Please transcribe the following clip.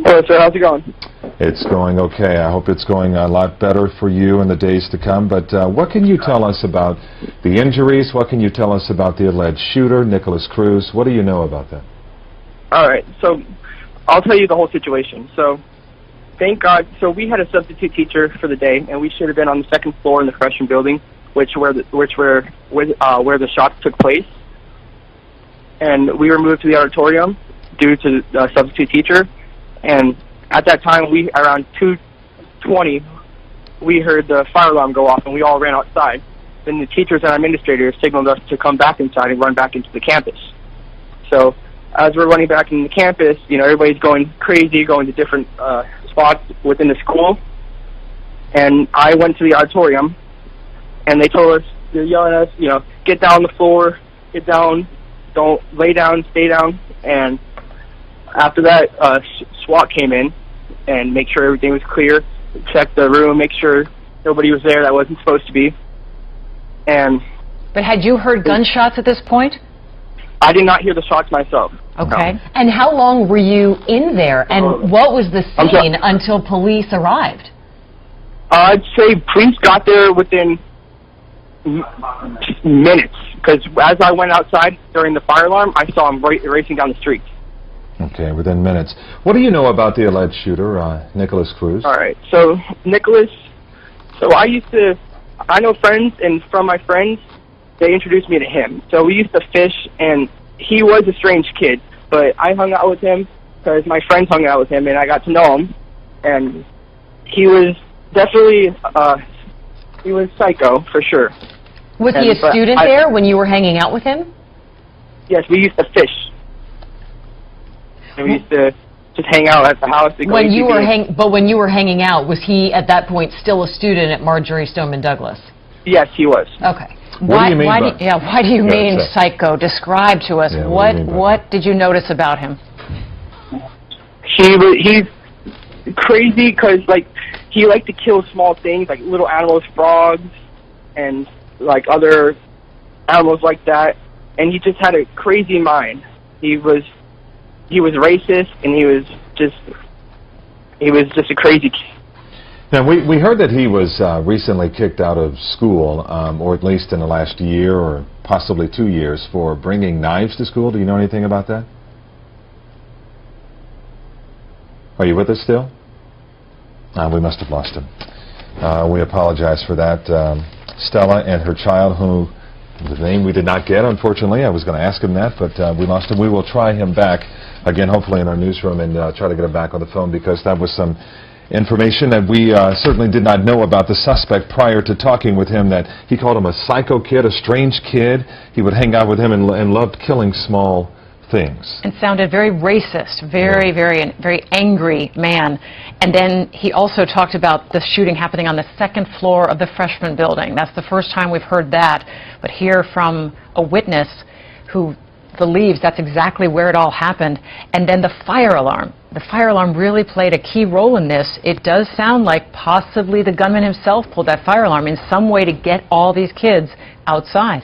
Hello, sir. How's it going? It's going okay. I hope it's going a lot better for you in the days to come. But what can you tell us about the injuries? What can you tell us about the alleged shooter, Nikolas Cruz? What do you know about that? All right. So I'll tell you the whole situation. So thank God. So we had a substitute teacher for the day, and we should have been on the second floor in the freshman building, where the shots took place. And we were moved to the auditorium due to the substitute teacher. And at that time, around 2:20, we heard the fire alarm go off, and we all ran outside. Then the teachers and administrators signaled us to come back inside and run back into the campus. So as we're running back into the campus, everybody's going crazy, going to different spots within the school. And I went to the auditorium, and they told us, they're yelling at us, get down on the floor, get down, don't lay down, stay down. And after that, SWAT came in and make sure everything was clear, check the room, make sure nobody was there that wasn't supposed to be. But had you heard gunshots at this point? I did not hear the shots myself. Okay. No. And how long were you in there, and what was the scene until police arrived? I'd say police got there within minutes, because as I went outside during the fire alarm, I saw him racing down the street. Okay, within minutes. What do you know about the alleged shooter, Nikolas Cruz? All right, so Nikolas, I know friends, and from my friends, they introduced me to him. So we used to fish, and he was a strange kid, but I hung out with him because my friends hung out with him, and I got to know him, and he was definitely, he was psycho, for sure. Was he a student there when you were hanging out with him? Yes, we used to fish. And we used to just hang out at the house. But when you were hanging out, was he at that point still a student at Marjory Stoneman Douglas? Yes, he was. Okay. What do you mean why do you mean psycho? Describe to us, what did you notice about him? He's crazy because he liked to kill small things like little animals, frogs, and other animals like that. And he just had a crazy mind. He was racist, and he was just a crazy kid. Now, we heard that he was recently kicked out of school, or at least in the last year or possibly 2 years, for bringing knives to school. Do you know anything about that? Are you with us still? We must have lost him. We apologize for that. Stella and her child, who the name we did not get, unfortunately. I was going to ask him that, but we lost him. We will try him back again, hopefully in our newsroom, and try to get him back on the phone, because that was some information that we certainly did not know about the suspect prior to talking with him, that he called him a psycho kid, a strange kid. He would hang out with him and loved killing small things. And sounded very racist, very angry man. And then he also talked about the shooting happening on the second floor of the freshman building. That's the first time we've heard that. But hear from a witness who believes that's exactly where it all happened. And then the fire alarm. The fire alarm really played a key role in this. It does sound like possibly the gunman himself pulled that fire alarm in some way to get all these kids outside.